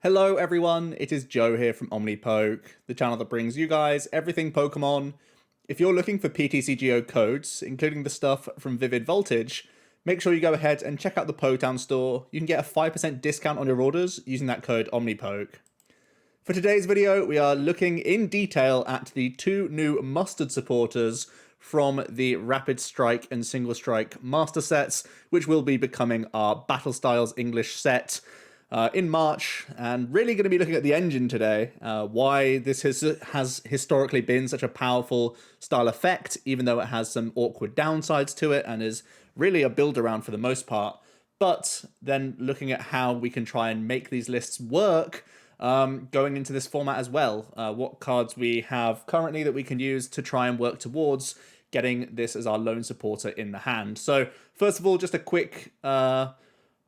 Hello everyone, it is Joe here from Omnipoke, the channel that brings you guys everything Pokemon. If you're looking for PTCGO codes, including the stuff from Vivid Voltage, make sure you go ahead and check out the Potown store. You can get a 5% discount on your orders using that code Omnipoke. For today's video, we are looking in detail at the two new Mustard supporters from the Rapid Strike and Single Strike Master sets, which will be becoming our Battle Styles English set in March, and really going to be looking at the engine today, why this has historically been such a powerful style effect, even though it has some awkward downsides to it and is really a build around for the most part, but then looking at how we can try and make these lists work going into this format as well, what cards we have currently that we can use to try and work towards getting this as our lone supporter in the hand. So first of all, just a quick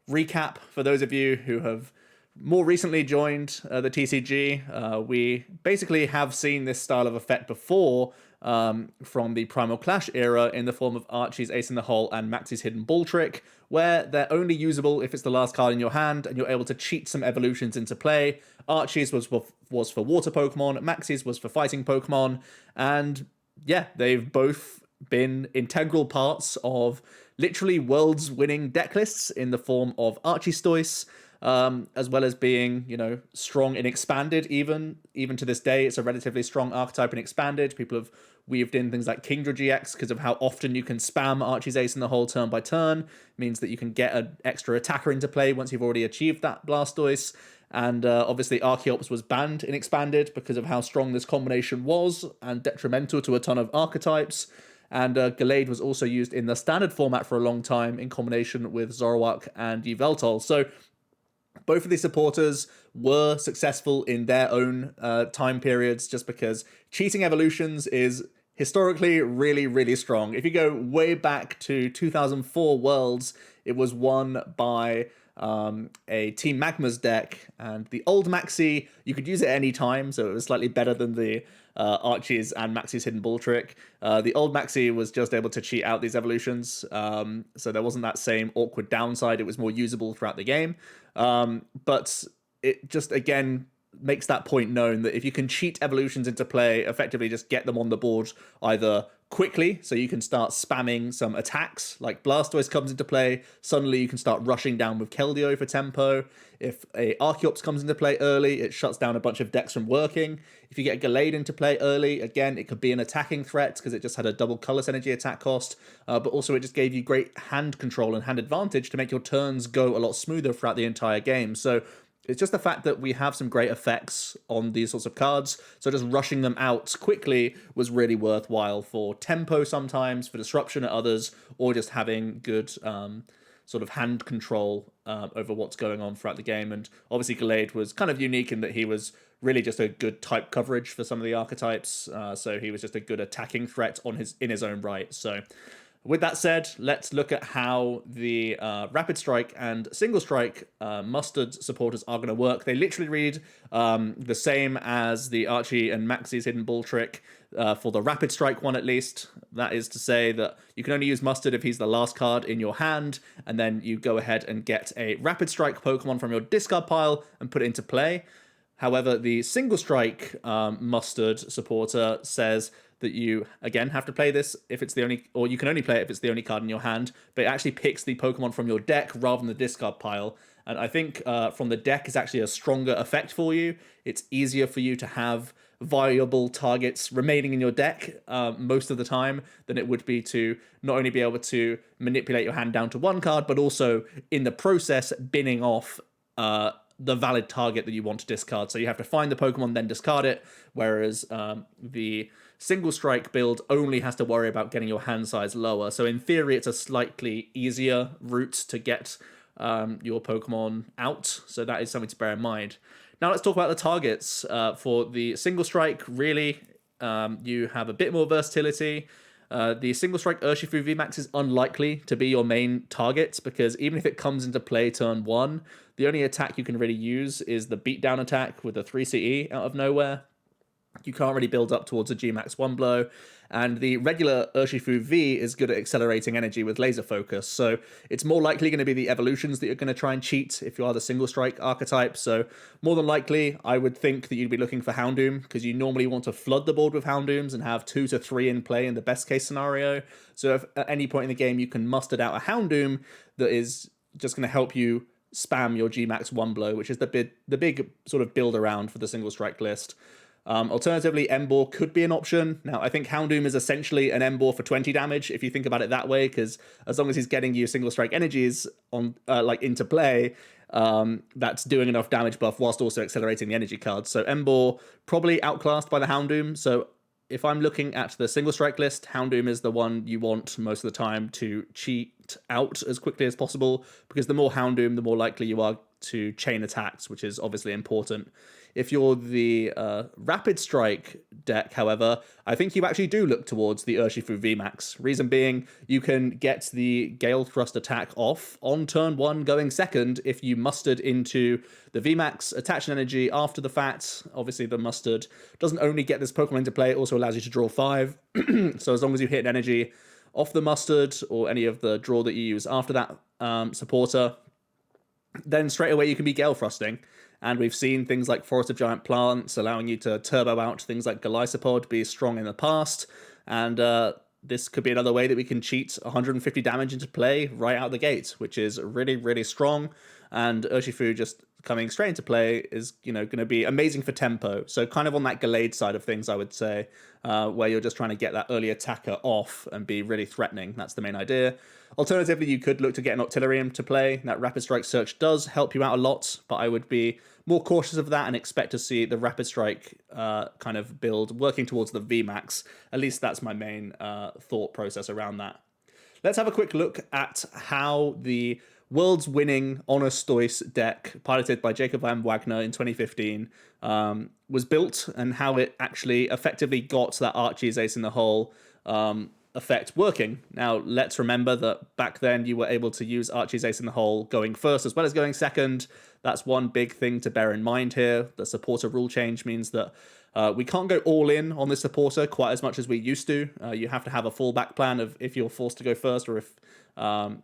recap for those of you who have more recently joined the TCG. We basically have seen this style of effect before from the Primal Clash era in the form of Archie's Ace in the Hole and Maxi's Hidden Ball Trick, where they're only usable if it's the last card in your hand and you're able to cheat some evolutions into play. Archie's was for water Pokemon, Maxi's was for fighting Pokemon, and yeah, they've both been integral parts of literally world's winning deck lists in the form of Archie Stoice, as well as being, strong in Expanded. Even to this day, it's a relatively strong archetype in Expanded. People have weaved in things like Kingdra GX because of how often you can spam Archie's Ace in the Hole turn by turn. It means that you can get an extra attacker into play once you've already achieved that Blastoise. And obviously Archeops was banned in Expanded because of how strong this combination was and detrimental to a ton of archetypes. And Gallade was also used in the standard format for a long time in combination with Zoroark and Yveltal. So both of these supporters were successful in their own time periods, just because cheating evolutions is historically really, really strong. If you go way back to 2004 Worlds, it was won by a Team Magma's deck, and the old Maxi, you could use it any time, so it was slightly better than the Archie's and Maxi's Hidden Ball Trick. The old Maxi was just able to cheat out these evolutions, so there wasn't that same awkward downside. It was more usable throughout the game, but it just, again, makes that point known that if you can cheat evolutions into play, effectively just get them on the board either quickly, so you can start spamming some attacks, like Blastoise comes into play, suddenly you can start rushing down with Keldeo for tempo. If a Archeops comes into play early, it shuts down a bunch of decks from working. If you get Gallade into play early, again, it could be an attacking threat because it just had a double Colorless Energy attack cost, but also it just gave you great hand control and hand advantage to make your turns go a lot smoother throughout the entire game. So it's just the fact that we have some great effects on these sorts of cards, so just rushing them out quickly was really worthwhile for tempo sometimes, for disruption at others, or just having good sort of hand control over what's going on throughout the game. And obviously Gallade was kind of unique in that he was really just a good type coverage for some of the archetypes, so he was just a good attacking threat in his own right. So with that said, let's look at how the Rapid Strike and Single Strike Mustard supporters are going to work. They literally read the same as the Archie and Maxi's Hidden Ball Trick for the Rapid Strike one, at least. That is to say that you can only use Mustard if he's the last card in your hand, and then you go ahead and get a Rapid Strike Pokemon from your discard pile and put it into play. However, the Single Strike Mustard supporter says that you, again, have to play this if it's the only, or you can only play it if it's the only card in your hand, but it actually picks the Pokemon from your deck rather than the discard pile. And I think from the deck is actually a stronger effect for you. It's easier for you to have viable targets remaining in your deck most of the time than it would be to not only be able to manipulate your hand down to one card, but also in the process binning off the valid target that you want to discard. So you have to find the Pokemon, then discard it, whereas the Single Strike build only has to worry about getting your hand size lower. So in theory, it's a slightly easier route to get your Pokemon out. So that is something to bear in mind. Now let's talk about the targets. For the Single Strike, really, you have a bit more versatility. The Single Strike Urshifu VMAX is unlikely to be your main target, because even if it comes into play turn 1, the only attack you can really use is the beatdown attack with a 3 CE out of nowhere. You can't really build up towards a Gmax one blow, and the regular Urshifu V is good at accelerating energy with laser focus, so it's more likely going to be the evolutions that you're going to try and cheat if you are the single strike archetype. So more than likely, I would think that you'd be looking for Houndoom, because you normally want to flood the board with Houndooms and have 2 to 3 in play in the best case scenario. So if at any point in the game you can muster out a Houndoom that is just going to help you spam your Gmax one blow, which is the big sort of build around for the single strike list. Alternatively, Emboar could be an option. Now, I think Houndoom is essentially an Emboar for 20 damage, if you think about it that way, because as long as he's getting you single strike energies on into play, that's doing enough damage buff whilst also accelerating the energy cards. So Emboar probably outclassed by the Houndoom. So if I'm looking at the single strike list, Houndoom is the one you want most of the time to cheat out as quickly as possible, because the more Houndoom, the more likely you are to chain attacks, which is obviously important. If you're the Rapid Strike deck, however, I think you actually do look towards the Urshifu VMAX. Reason being, you can get the Gale Thrust attack off on turn 1 going second if you mustered into the VMAX, attach an energy after the fact. Obviously, the mustard doesn't only get this Pokemon into play, it also allows you to draw 5. So as long as you hit an energy off the mustard or any of the draw that you use after that supporter, then straight away you can be Gale Thrusting. And we've seen things like Forest of Giant Plants allowing you to turbo out things like Golisopod be strong in the past. And this could be another way that we can cheat 150 damage into play right out the gate, which is really, really strong. And Urshifu just coming straight into play is, going to be amazing for tempo. So kind of on that Gallade side of things, I would say, where you're just trying to get that early attacker off and be really threatening. That's the main idea. Alternatively, you could look to get an Octillery to play. That Rapid Strike Search does help you out a lot, but I would be more cautious of that and expect to see the Rapid Strike kind of build working towards the VMAX. At least that's my main thought process around that. Let's have a quick look at how the world's winning Honor Stoice deck, piloted by Jacob Van Wagner in 2015, was built, and how it actually effectively got that Archie's Ace in the Hole effect working. Now, let's remember that back then you were able to use Archie's Ace in the Hole going first as well as going second. That's one big thing to bear in mind here. The supporter rule change means that we can't go all in on the supporter quite as much as we used to. You have to have a fallback plan of if you're forced to go first, or if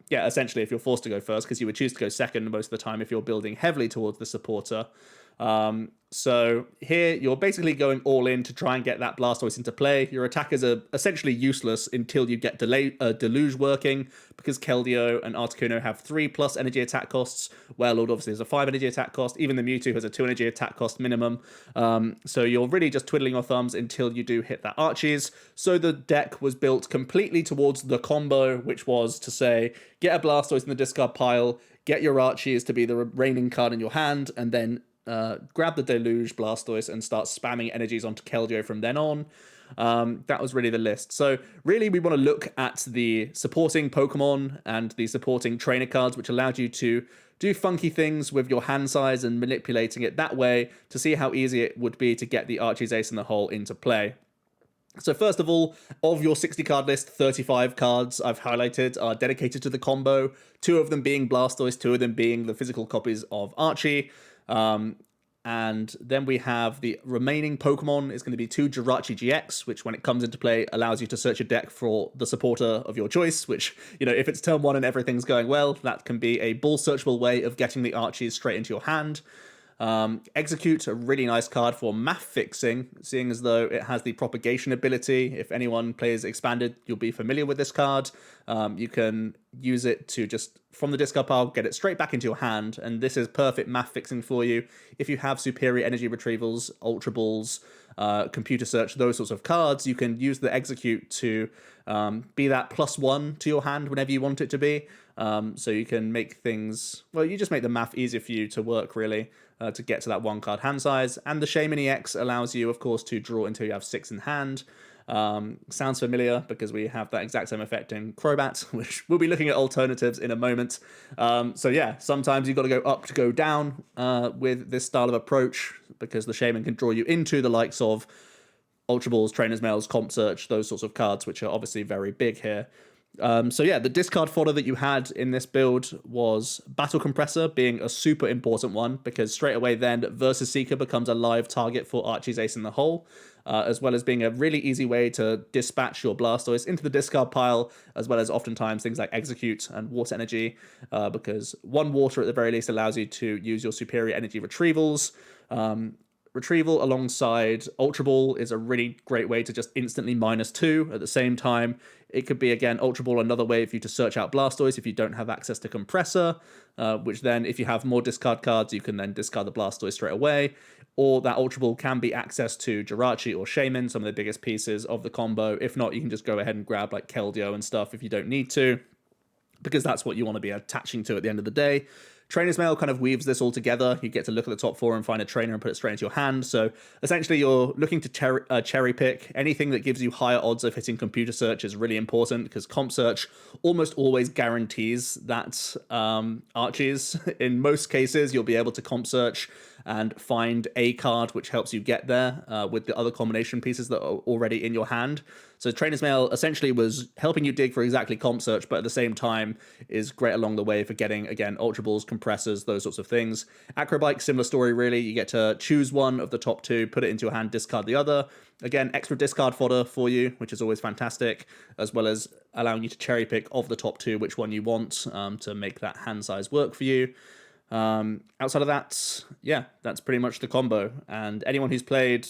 essentially if you're forced to go first, because you would choose to go second most of the time if you're building heavily towards the supporter. So here you're basically going all in to try and get that Blastoise into play. Your attackers are essentially useless until you get Deluge working, because Keldeo and Articuno have 3+ energy attack costs. Warlord obviously has a 5 energy attack cost. Even the Mewtwo has a 2 energy attack cost minimum. So you're really just twiddling your thumbs until you do hit that Archies. So the deck was built completely towards the combo, which was to say, get a Blastoise in the discard pile, get your Archies to be the reigning card in your hand, and then grab the Deluge Blastoise and start spamming energies onto Keldeo from then on. That was really the list. So really we want to look at the supporting Pokemon and the supporting trainer cards, which allowed you to do funky things with your hand size and manipulating it that way to see how easy it would be to get the Archie's Ace in the Hole into play. So first of all, of your 60 card list, 35 cards I've highlighted are dedicated to the combo, 2 of them being Blastoise, 2 of them being the physical copies of Archie. And then we have the remaining Pokemon is going to be 2 Jirachi GX, which when it comes into play allows you to search your deck for the supporter of your choice, which, if it's turn 1 and everything's going well, that can be a ball searchable way of getting the Archies straight into your hand. Execute, a really nice card for math fixing, seeing as though it has the propagation ability. If anyone plays Expanded, you'll be familiar with this card. You can use it to just, from the discard pile, get it straight back into your hand, and this is perfect math fixing for you. If you have superior energy retrievals, Ultra Balls, computer search, those sorts of cards, you can use the Execute to be that +1 to your hand whenever you want it to be. So you can make things, you just make the math easier for you to work, really, to get to that 1 card hand size. And the Shaman EX allows you, of course, to draw until you have 6 in hand. Sounds familiar because we have that exact same effect in Crobat, which we'll be looking at alternatives in a moment. So yeah, sometimes you've got to go up to go down with this style of approach, because the Shaman can draw you into the likes of Ultra Balls, Trainer's Mails, Comp Search, those sorts of cards, which are obviously very big here. So yeah, the discard fodder that you had in this build was Battle Compressor being a super important one, because straight away then Versus Seeker becomes a live target for Archie's Ace in the Hole, as well as being a really easy way to dispatch your Blastoise into the discard pile, as well as oftentimes things like Execute and Water Energy, because one water at the very least allows you to use your superior energy retrievals. Retrieval alongside Ultra Ball is a really great way to just instantly -2 at the same time. It could be, again, Ultra Ball another way for you to search out Blastoise if you don't have access to Compressor, which then, if you have more discard cards, you can then discard the Blastoise straight away. Or that Ultra Ball can be access to Jirachi or Shaman, some of the biggest pieces of the combo. If not, you can just go ahead and grab like Keldeo and stuff if you don't need to, because that's what you want to be attaching to at the end of the day. Trainer's Mail kind of weaves this all together. You get to look at the top 4 and find a trainer and put it straight into your hand. So essentially you're looking to cherry pick. Anything that gives you higher odds of hitting computer search is really important, because comp search almost always guarantees that Archies. In most cases, you'll be able to comp search and find a card which helps you get there with the other combination pieces that are already in your hand. So Trainer's Mail essentially was helping you dig for exactly comp search, but at the same time is great along the way for getting, again, Ultra Balls, Compressors, those sorts of things. Acrobike, similar story really. You get to choose one of the top 2, put it into your hand, discard the other. Again, extra discard fodder for you, which is always fantastic, as well as allowing you to cherry pick of the top 2 which one you want to make that hand size work for you. Outside of that, yeah, that's pretty much the combo. And anyone who's played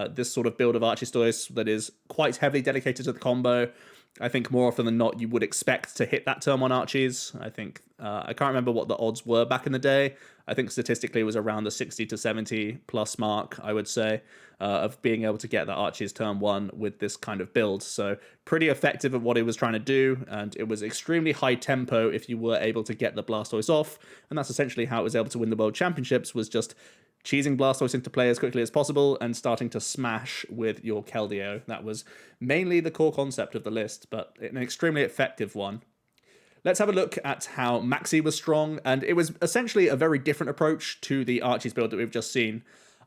this sort of build of Archistois that is quite heavily dedicated to the combo, I think more often than not you would expect to hit that turn 1 Archies. I think I can't remember what the odds were back in the day. I think statistically it was around the 60 to 70 plus mark, I would say, of being able to get that Archie's turn 1 with this kind of build. So pretty effective at what it was trying to do, and it was extremely high tempo if you were able to get the Blastoise off, and that's essentially how it was able to win the World Championships, was just cheesing Blastoise into play as quickly as possible and starting to smash with your Keldeo. That was mainly the core concept of the list, but an extremely effective one. Let's have a look at how Maxi was strong, and it was essentially a very different approach to the Archie's build that we've just seen.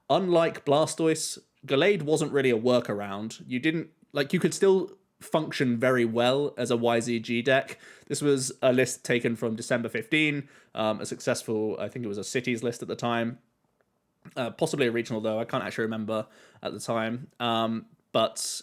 Unlike Blastoise, Gallade wasn't really a workaround. You could still function very well as a YZG deck. This was a list taken from December 15, a successful, I think it was a cities list at the time. Possibly a regional, though. I can't actually remember at the time. But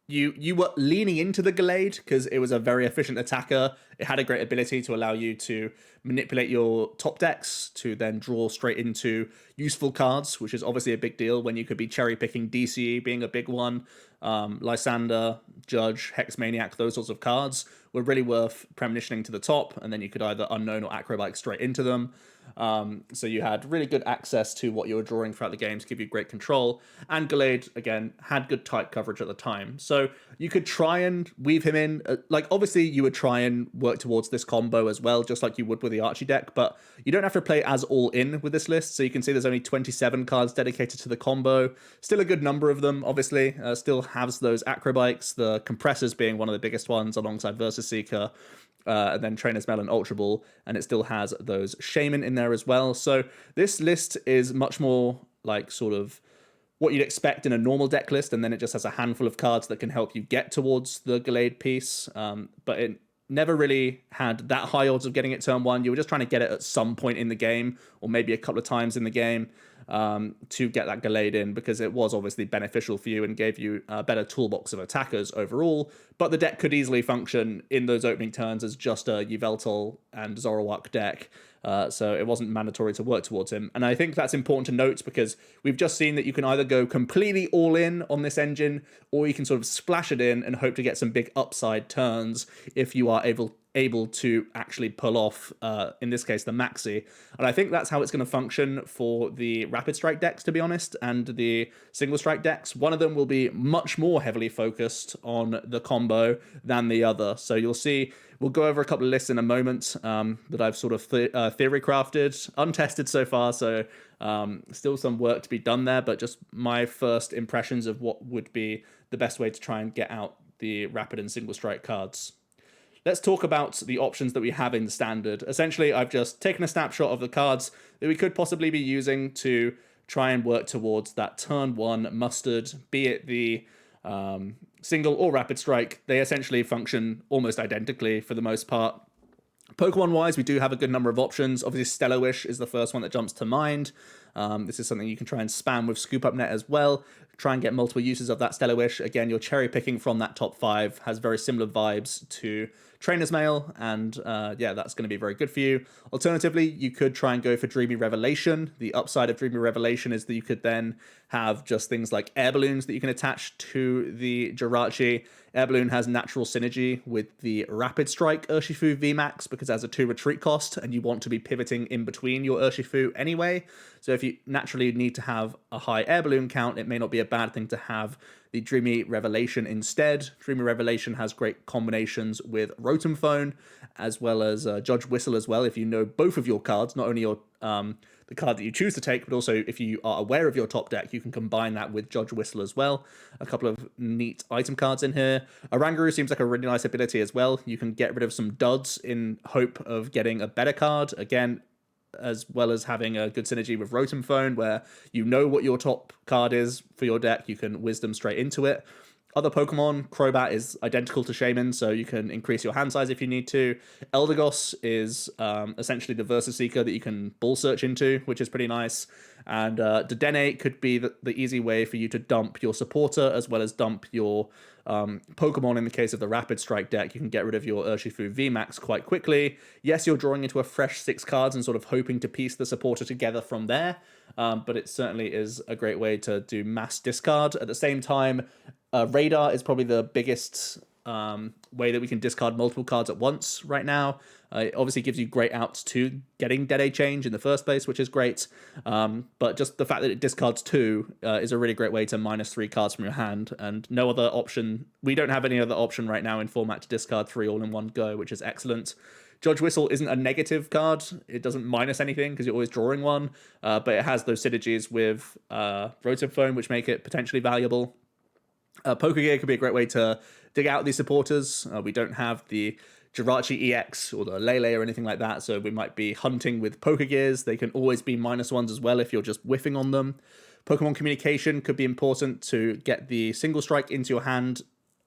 you were leaning into the Gallade because it was a very efficient attacker. It had a great ability to allow you to manipulate your top decks to then draw straight into useful cards, which is obviously a big deal when you could be cherry picking DCE being a big one. Lysander, Judge, Hex Maniac, those sorts of cards were really worth premonitioning to the top, and then you could either Unknown or Acrobike straight into them. So you had really good access to what you were drawing throughout the game to give you great control. And Gallade, again, had good type coverage at the time. So you could try and weave him in. Obviously, you would try and work towards this combo as well, just like you would with the Archie deck. But you don't have to play as all in with this list. So you can see there's only 27 cards dedicated to the combo. Still a good number of them, obviously. Still has those Acrobikes, the Compressors being one of the biggest ones alongside Versus Seeker. And then Trainer's Mail and Ultra Ball, and it still has those Shaman in there as well. So this list is much more like sort of what you'd expect in a normal deck list, and then it just has a handful of cards that can help you get towards the Gallade piece. But it never really had that high odds of getting it turn 1. You were just trying to get it at some point in the game, or maybe a couple of times in the game, to get that Gallade in, because it was obviously beneficial for you and gave you a better toolbox of attackers overall. But the deck could easily function in those opening turns as just a Yveltal and Zoroark deck. So it wasn't mandatory to work towards him. And I think that's important to note, because we've just seen that you can either go completely all in on this engine, or you can sort of splash it in and hope to get some big upside turns if you are able to actually pull off, in this case, the Maxi. And I think that's how it's going to function for the Rapid Strike decks, to be honest, and the Single Strike decks. One of them will be much more heavily focused on the combo than the other. So you'll see, we'll go over a couple of lists in a moment that I've sort of theory crafted, untested so far, so still some work to be done there, but just my first impressions of what would be the best way to try and get out the Rapid and Single Strike cards. Let's talk about the options that we have in Standard. Essentially, I've just taken a snapshot of the cards that we could possibly be using to try and work towards that turn 1 mustard, be it the single or rapid strike, they essentially function almost identically for the most part. Pokemon-wise, we do have a good number of options. Obviously, Stellar Wish is the first one that jumps to mind. This is something you can try and spam with Scoop Up Net as well. Try and get multiple uses of that Stellar Wish. Again, you're cherry-picking from that top 5. Has very similar vibes to Trainer's Mail, and yeah, that's going to be very good for you. Alternatively, you could try and go for Dreamy Revelation. The upside of Dreamy Revelation is that you could then have just things like air balloons that you can attach to the Jirachi. Air Balloon has natural synergy with the Rapid Strike Urshifu VMAX because it has a 2 retreat cost, and you want to be pivoting in between your Urshifu anyway. So if you naturally need to have a high Air Balloon count, it may not be a bad thing to have the Dreamy Revelation instead. Dreamy Revelation has great combinations with Rotom Phone, as well as Judge Whistle as well, if you know both of your cards, not only your the card that you choose to take, but also if you are aware of your top deck, you can combine that with Judge Whistle as well. A couple of neat item cards in here. Orangaroo seems like a really nice ability as well. You can get rid of some duds in hope of getting a better card. Again, as well as having a good synergy with Rotom Phone, where you know what your top card is for your deck, you can Wisdom straight into it. Other Pokemon, Crobat is identical to Shaman, so you can increase your hand size if you need to. Eldegoss is essentially the Versus Seeker that you can Bull Search into, which is pretty nice. And Dedenne could be the easy way for you to dump your supporter, as well as dump your Pokemon. In the case of the Rapid Strike deck, you can get rid of your Urshifu VMAX quite quickly. Yes, you're drawing into a fresh 6 cards and sort of hoping to piece the supporter together from there, but it certainly is a great way to do mass discard. At the same time, Radar is probably the biggest way that we can discard multiple cards at once right now. It obviously gives you great outs to getting Dead Change in the first place, which is great. But just the fact that it discards 2 is a really great way to -3 cards from your hand, and no other option. We don't have any other option right now in format to discard 3 all in one go, which is excellent. Judge Whistle isn't a negative card. It doesn't minus anything because you're always drawing one, but it has those synergies with Rotom Phone, which make it potentially valuable. Pokegear could be a great way to dig out these supporters. We don't have the Jirachi EX or the Lele or anything like that, so we might be hunting with Pokegears. They can always be -1s as well if you're just whiffing on them. Pokemon Communication could be important to get the single strike into your hand,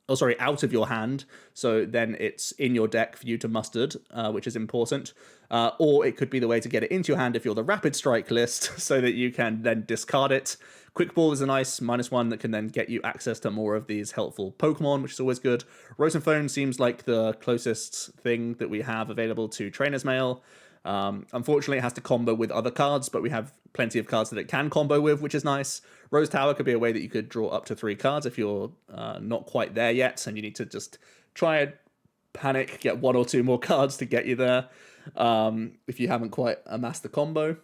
out of your hand, so then it's in your deck for you to mustard, which is important. Or it could be the way to get it into your hand if you're the Rapid Strike list, so that you can then discard it. Quick Ball is a nice -1 that can then get you access to more of these helpful Pokemon, which is always good. Rotom Phone seems like the closest thing that we have available to Trainer's Mail. Unfortunately, it has to combo with other cards, but we have plenty of cards that it can combo with, which is nice. Rose Tower could be a way that you could draw up to 3 cards if you're not quite there yet, and you need to just try and panic, get 1 or 2 more cards to get you there if you haven't quite amassed the combo.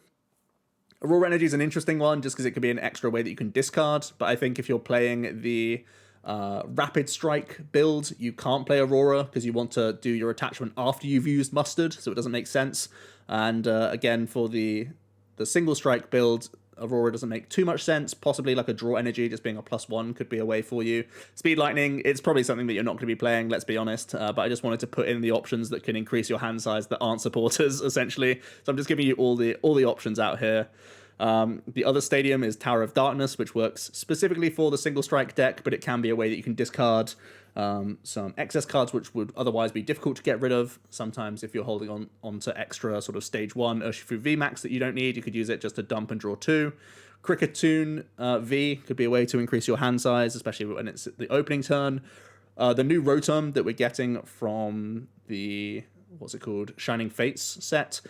Aurora Energy is an interesting one, just because it could be an extra way that you can discard, but I think if you're playing the Rapid Strike build, you can't play Aurora because you want to do your attachment after you've used Mustard, so it doesn't make sense. And again, for the single strike build, Aurora doesn't make too much sense. Possibly like a Draw Energy, just being a +1 could be a way for you. Speed Lightning, it's probably something that you're not going to be playing, let's be honest, but I just wanted to put in the options that can increase your hand size that aren't supporters, essentially. So I'm just giving you all the options out here. The other stadium is Tower of Darkness, which works specifically for the single strike deck, but it can be a way that you can discard some excess cards which would otherwise be difficult to get rid of. Sometimes if you're holding on to extra sort of stage 1 Urshifu VMAX that you don't need, you could use it just to dump and draw 2. Cricketune V could be a way to increase your hand size, especially when it's the opening turn. The new Rotom that we're getting from the Shining Fates set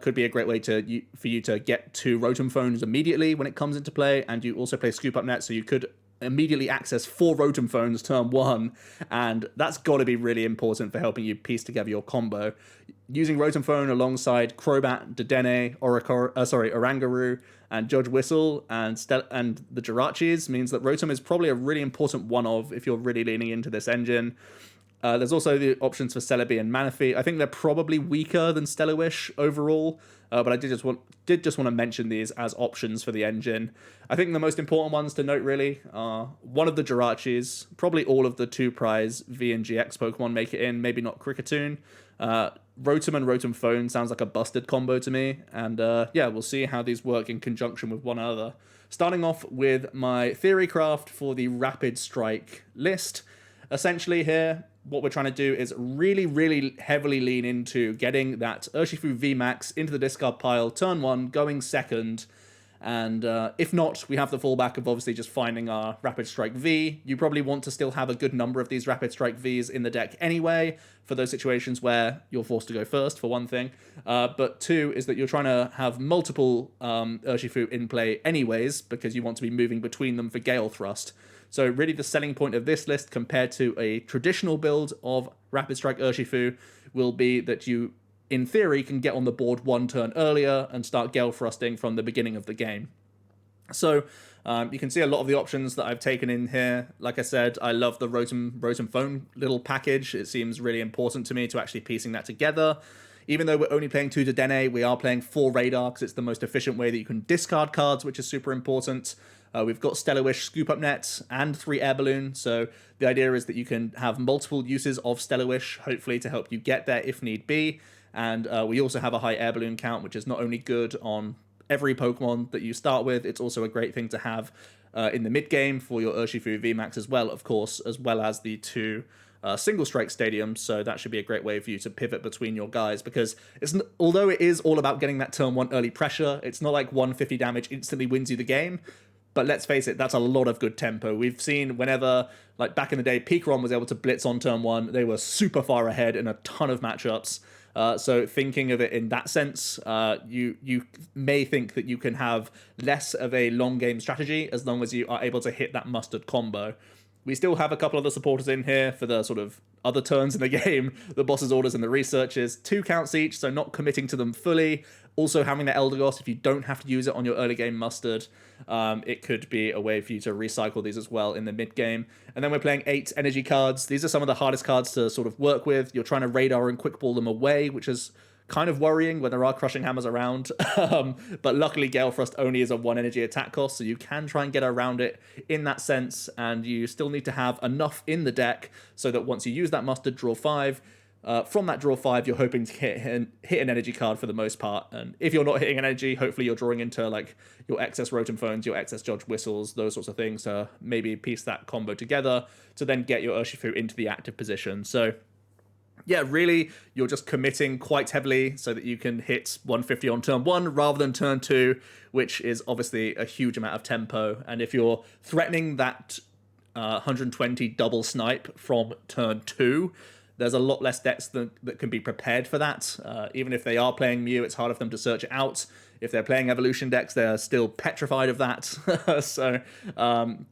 could be a great way for you to get 2 Rotom Phones immediately when it comes into play, and you also play Scoop Up Net, so you could immediately access 4 Rotom Phones turn 1, and that's got to be really important for helping you piece together your combo. Using Rotom Phone alongside Crobat, Dedenne, Orangaroo, and Judge Whistle and the Jirachis means that Rotom is probably a really important one-of if you're really leaning into this engine. There's also the options for Celebi and Manaphy. I think they're probably weaker than Stellar Wish overall, but I did just want to mention these as options for the engine. I think the most important ones to note really are one of the Jirachis, probably all of the 2 prize V and GX Pokemon make it in, maybe not Cricketune. Rotom and Rotom Phone sounds like a busted combo to me, and yeah, we'll see how these work in conjunction with one another. Starting off with my theory craft for the Rapid Strike list. Essentially here, what we're trying to do is really heavily lean into getting that Urshifu VMAX into the discard pile, turn 1, going second, and if not, we have the fallback of obviously just finding our Rapid Strike V. You probably want to still have a good number of these Rapid Strike Vs in the deck anyway, for those situations where you're forced to go first, for one thing. But two is that you're trying to have multiple Urshifu in play anyways, because you want to be moving between them for Gale Thrust. So really the selling point of this list compared to a traditional build of Rapid Strike Urshifu will be that you, in theory, can get on the board one turn earlier and start Gale Thrusting from the beginning of the game. So you can see a lot of the options that I've taken in here. Like I said, I love the Rotom Phone little package. It seems really important to me to actually piecing that together. Even though we're only playing 2 Dedenne, we are playing 4 Radar because it's the most efficient way that you can discard cards, which is super important. We've got Stellar Wish, Scoop Up Net, and 3 Air Balloon, so the idea is that you can have multiple uses of Stellar Wish, hopefully to help you get there if need be. And we also have a high Air Balloon count, which is not only good on every Pokemon that you start with, it's also a great thing to have in the mid-game for your Urshifu VMAX as well, of course, as well as the 2 single strike stadiums, so that should be a great way for you to pivot between your guys, because although it is all about getting that turn 1 early pressure, it's not like 150 damage instantly wins you the game. But let's face it, that's a lot of good tempo. We've seen whenever, like back in the day, Pikarom was able to blitz on turn 1, they were super far ahead in a ton of matchups. So thinking of it in that sense, you may think that you can have less of a long game strategy as long as you are able to hit that mustard combo. We still have a couple other supporters in here for the sort of other turns in the game, the boss's orders and the researches. 2 counts each, so not committing to them fully. Also having the Eldegoss, if you don't have to use it on your early game mustard, it could be a way for you to recycle these as well in the mid game. And then we're playing 8 energy cards. These are some of the hardest cards to sort of work with. You're trying to radar and quick ball them away, which is kind of worrying when there are crushing hammers around. But luckily Gale Thrust only is a 1 energy attack cost, so you can try and get around it in that sense, and you still need to have enough in the deck so that once you use that mustard, draw 5. From that draw 5, you're hoping to hit an energy card for the most part, and if you're not hitting an energy, hopefully you're drawing into like your excess Rotom Phones, your excess Judge Whistles, those sorts of things to maybe piece that combo together to then get your Urshifu into the active position. So yeah, really, you're just committing quite heavily so that you can hit 150 on turn 1 rather than turn 2, which is obviously a huge amount of tempo. And if you're threatening that 120 double snipe from turn 2, there's a lot less decks that can be prepared for that. Even if they are playing Mew, it's harder for them to search it out. If they're playing Evolution decks, they're still petrified of that. So,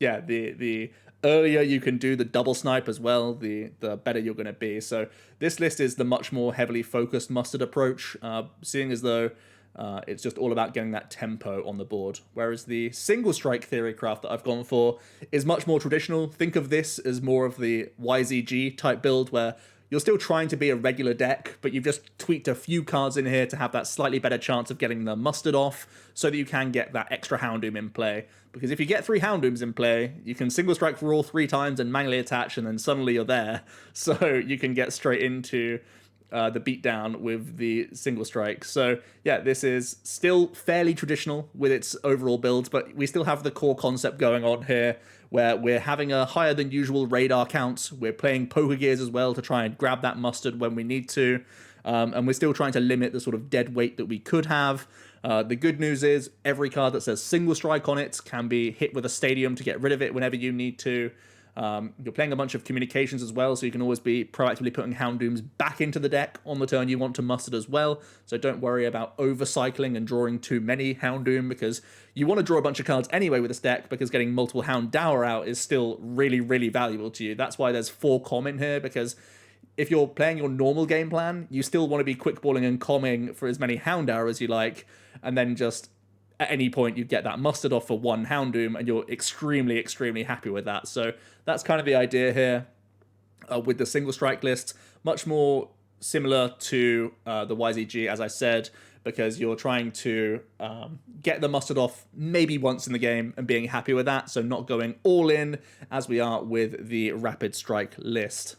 yeah, the earlier you can do the double snipe as well, the better you're going to be. So this list is the much more heavily focused mustard approach, seeing as though it's just all about getting that tempo on the board. Whereas the single strike theory craft that I've gone for is much more traditional. Think of this as more of the YZG type build where you're still trying to be a regular deck, but you've just tweaked a few cards in here to have that slightly better chance of getting the mustard off so that you can get that extra Houndoom in play. Because if you get 3 Houndooms in play, you can single strike for all 3 times and manually attach, and then suddenly you're there. So you can get straight into the beatdown with the single strike. So yeah, this is still fairly traditional with its overall build, but we still have the core concept going on here where we're having a higher than usual radar count. We're playing poker gears as well to try and grab that mustard when we need to. And we're still trying to limit the sort of dead weight that we could have. The good news is every card that says single strike on it can be hit with a stadium to get rid of it whenever you need to. You're playing a bunch of communications as well, so you can always be proactively putting Houndooms back into the deck on the turn you want to mustard as well. So don't worry about overcycling and drawing too many Houndoom, because you want to draw a bunch of cards anyway with this deck, because getting multiple Houndour out is still really, really valuable to you. That's why there's 4 comm in here, because if you're playing your normal game plan, you still want to be quick balling and comming for as many Houndour as you like, and then just at any point you get that mustard off for 1 Houndoom, and you're extremely, extremely happy with that. So that's kind of the idea here with the single strike list. Much more similar to the YZG, as I said, because you're trying to get the mustard off maybe once in the game and being happy with that, so not going all in as we are with the rapid strike list.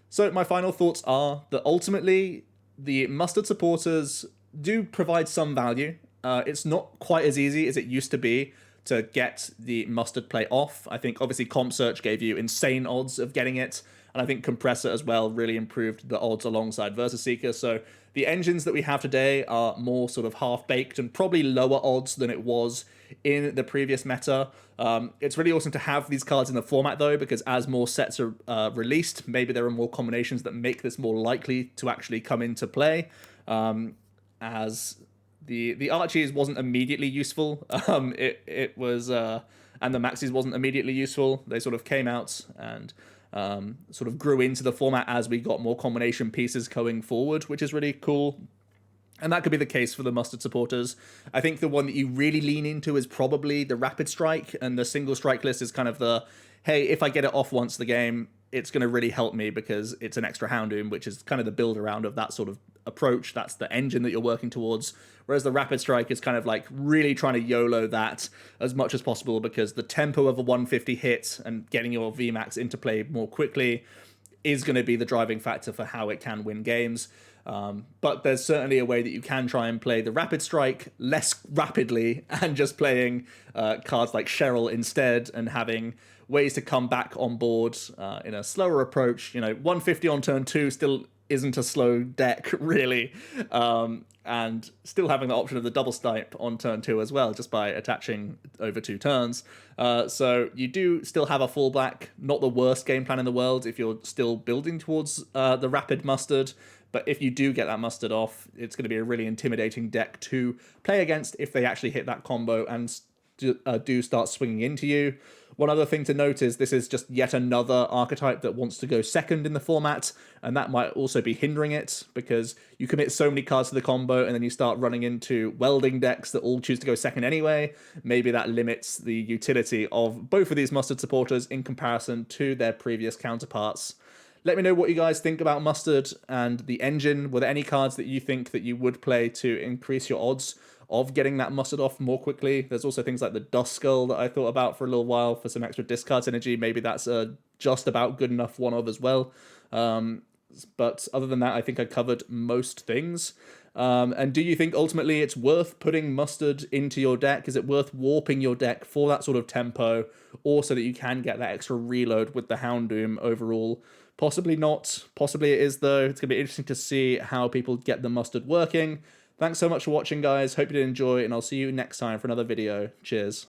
So my final thoughts are that ultimately the Mustard supporters do provide some value. It's not quite as easy as it used to be to get the Mustard play off. I think obviously Comp Search gave you insane odds of getting it, and I think Compressor as well really improved the odds alongside Versus Seeker. So the engines that we have today are more sort of half-baked and probably lower odds than it was in the previous meta. It's really awesome to have these cards in the format though, because as more sets are released, maybe there are more combinations that make this more likely to actually come into play. As the Archies wasn't immediately useful. It was and the Maxis wasn't immediately useful. They sort of came out and sort of grew into the format as we got more combination pieces going forward, which is really cool. And that could be the case for the Mustard supporters. I think the one that you really lean into is probably the Rapid Strike, and the single strike list is kind of the, hey, if I get it off once the game, it's going to really help me because it's an extra Houndoom, which is kind of the build around of that sort of approach. That's the engine that you're working towards. Whereas the Rapid Strike is kind of like really trying to YOLO that as much as possible, because the tempo of a 150 hit and getting your VMAX into play more quickly is going to be the driving factor for how it can win games. But there's certainly a way that you can try and play the Rapid Strike less rapidly and just playing cards like Cheryl instead, and having ways to come back on board in a slower approach. 150 on turn 2 still isn't a slow deck, really. And still having the option of the double stipe on turn 2 as well, just by attaching over 2 turns. So you do still have a fallback, not the worst game plan in the world if you're still building towards the Rapid Mustard. But if you do get that Mustard off, it's going to be a really intimidating deck to play against if they actually hit that combo and do start swinging into you. One other thing to note is this is just yet another archetype that wants to go second in the format, and that might also be hindering it, because you commit so many cards to the combo and then you start running into welding decks that all choose to go second anyway. Maybe that limits the utility of both of these Mustard supporters in comparison to their previous counterparts. Let me know what you guys think about Mustard and the engine. Were there any cards that you think that you would play to increase your odds of getting that Mustard off more quickly? There's also things like the Dust Skull that I thought about for a little while for some extra discard synergy. Maybe that's just about good enough one of as well. But other than that, I think I covered most things. And do you think ultimately it's worth putting Mustard into your deck? Is it worth warping your deck for that sort of tempo, or so that you can get that extra reload with the Houndoom overall? Possibly not. Possibly it is, though. It's going to be interesting to see how people get the Mustard working. Thanks so much for watching, guys. Hope you did enjoy, and I'll see you next time for another video. Cheers.